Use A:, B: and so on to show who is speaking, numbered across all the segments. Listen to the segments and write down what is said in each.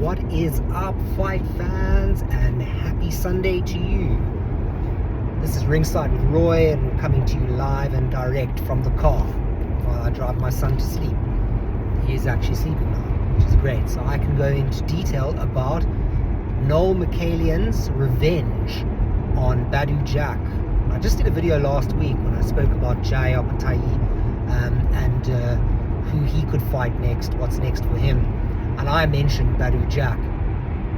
A: What is up, fight fans, and happy Sunday to you. This is Ringside with Roy, and we're coming to you live and direct from the car while I drive my son to sleep. He is actually sleeping now, which is great. So I can go into detail about Noel Mikaelian's revenge on Badou Jack. I just did a video last week when I spoke about Jai Apatai and who he could fight next, what's next for him. And I mentioned Badou Jack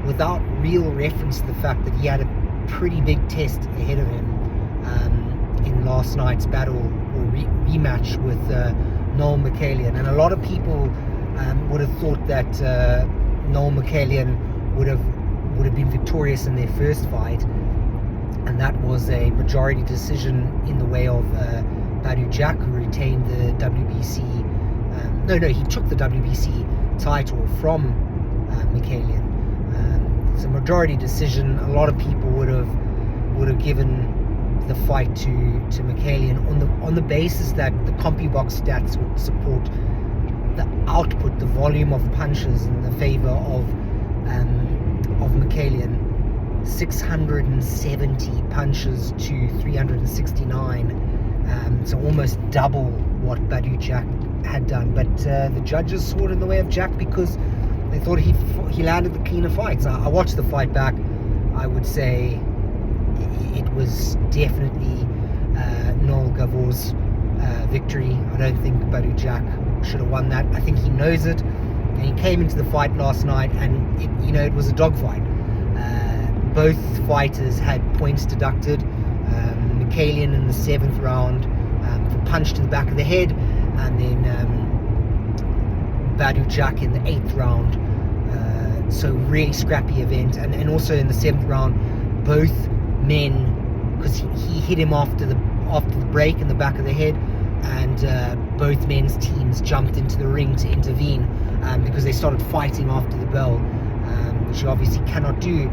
A: without real reference to the fact that he had a pretty big test ahead of him in last night's battle or rematch with Noel Mikaelian. And a lot of people would have thought that Noel Mikaelian would have been victorious in their first fight, and that was a majority decision in the way of Badou Jack, who retained the WBC. He took the WBC title from Mikaelian. It's a majority decision. A lot of people would have given the fight to Mikaelian on the basis that the CompuBox stats would support the output, the volume of punches in the favor of Mikaelian. 670 punches to 369, so almost double what Badou Jack had done. But the judges saw it in the way of Jack because they thought he landed the cleaner fights. I watched the fight back. I would say it was definitely Noel Gavor's victory. I don't think Badou Jack should have won that. I think he knows it, and he came into the fight last night, and it was a dogfight. Both fighters had points deducted. Mikaelian in the 7th round for punch to the back of the head, and then Badou Jack in the 8th round. So really scrappy event, and also in the 7th round, both men, because he hit him after the break in the back of the head, and both men's teams jumped into the ring to intervene because they started fighting after the bell, which you obviously cannot do.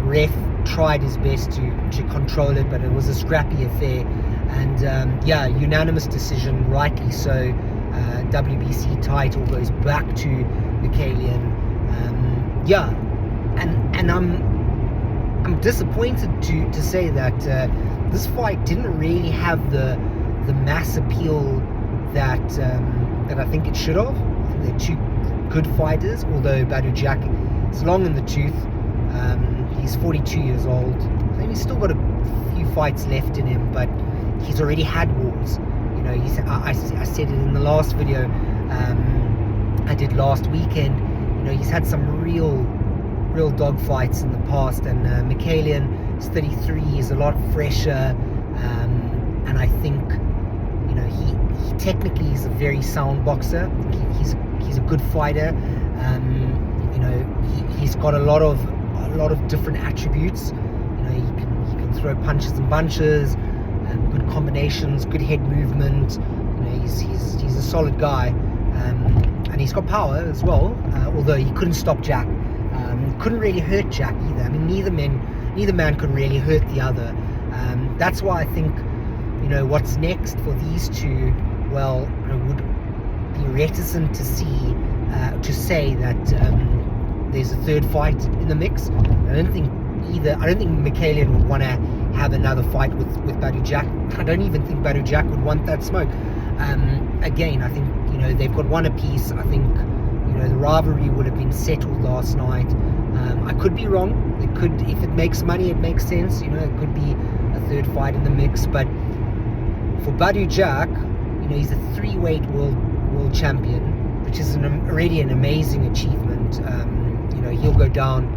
A: Ref tried his best to control it, but it was a scrappy affair, and unanimous decision, rightly so. WBC title goes back to Mikaelian. And I'm disappointed to say that this fight didn't really have the mass appeal that I think it should have. I think they're two good fighters, although Badou Jack is long in the tooth. He's 42 years old. I think he's still got a few fights left in him, but he's already had wars. I said it in the last video I did last weekend. He's had some real dog fights in the past, and Mikaelian is 33. He's a lot fresher, and I think he technically is a very sound boxer. He's a good fighter. He's got a lot of different attributes. He can throw punches and bunches, good combinations, good head movement. He's a solid guy, and he's got power as well. Although he couldn't stop Jack, couldn't really hurt Jack either. I mean, neither man could really hurt the other. That's why I think what's next for these two. Well, I would be reticent to say that there's a third fight in the mix. I don't think Mikaelian would want to have another fight with Badou Jack. I don't even think Badou Jack would want that smoke. Again, I think they've got one apiece. I think the rivalry would have been settled last night. I could be wrong. It could, if it makes money, it makes sense. It could be a third fight in the mix. But for Badou Jack, he's a 3-weight world champion, which is already an amazing achievement. He'll go down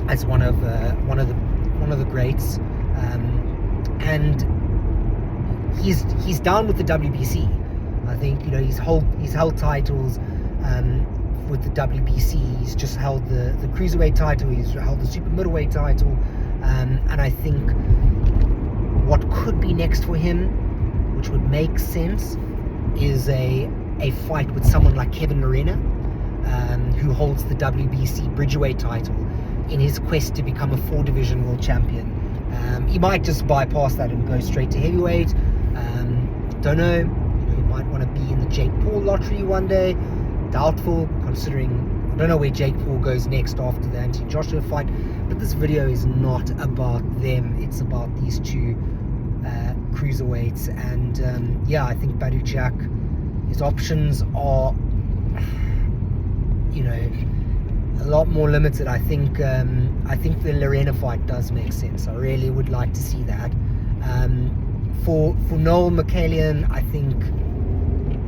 A: as one of the greats, and he's down with the WBC. I think he's held titles with the WBC. He's just held the cruiserweight title. He's held the super middleweight title, and I think what could be next for him, which would make sense, is a fight with someone like Kevin Lerena, who holds the WBC Bridgeweight title, in his quest to become a 4-division world champion. He might just bypass that and go straight to heavyweight. Don't know. He might want to be in the Jake Paul lottery one day. Doubtful, considering I don't know where Jake Paul goes next after the Anthony Joshua fight, but this video is not about them. It's about these two cruiserweights, and yeah, I think Badou Jack, his options are, you know, a lot more limited. I think the Lorena fight does make sense. I really would like to see that. For Noel Mikaelian, I think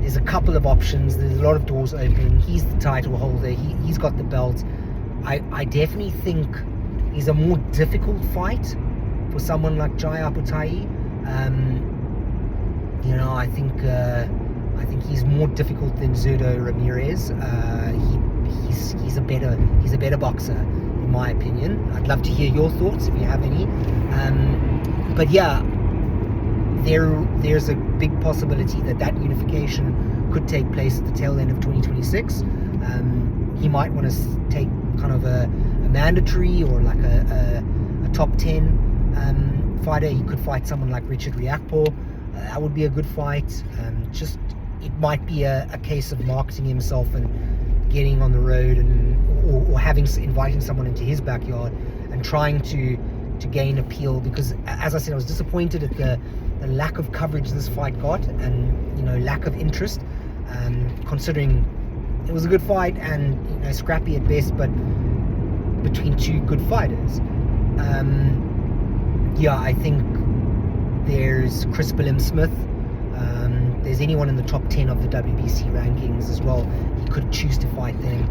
A: there's a couple of options. There's a lot of doors open. He's the title holder. He's got the belt. I definitely think he's a more difficult fight for someone like Jai Apotai. You know, I think he's more difficult than Zurdo Ramirez. He's a better boxer, in my opinion. I'd love to hear your thoughts if you have any. But yeah, there's a big possibility that unification could take place at the tail end of 2026. He might want to take kind of a mandatory or like a top 10 fighter. He could fight someone like Richard Riakpo. That would be a good fight. Just it might be a case of marketing himself and getting on the road, and or inviting someone into his backyard and trying to gain appeal, because as I said, I was disappointed at the lack of coverage this fight got, and, you know, lack of interest, considering it was a good fight and, you know, scrappy at best, but between two good fighters. Yeah, I think there's Chris Billam-Smith. There's anyone in the top 10 of the WBC rankings as well. He could choose to fight them.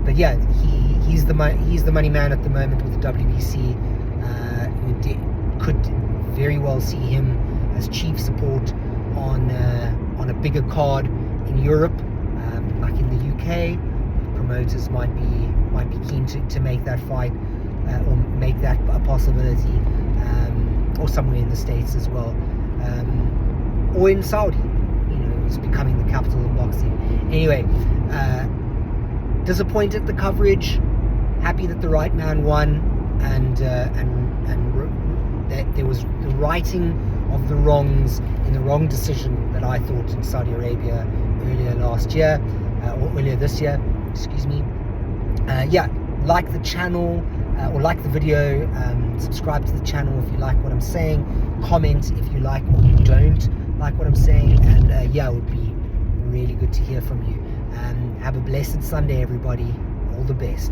A: But yeah, he's the money man at the moment with the WBC. We could very well see him as chief support on a bigger card in Europe, like in the UK. Promoters might be keen to make that fight, or make that a possibility, or somewhere in the States as well, or in Saudi. You know, it's becoming the capital of boxing. Anyway, disappointed the coverage. Happy that the right man won, and that there was the righting of the wrongs in the wrong decision that I thought in Saudi Arabia earlier last year, or earlier this year, excuse me. Yeah, like the channel, or like the video, subscribe to the channel if you like what I'm saying, comment if you like or you don't like what I'm saying, and yeah, it would be really good to hear from you. Have a blessed Sunday, everybody. All the best.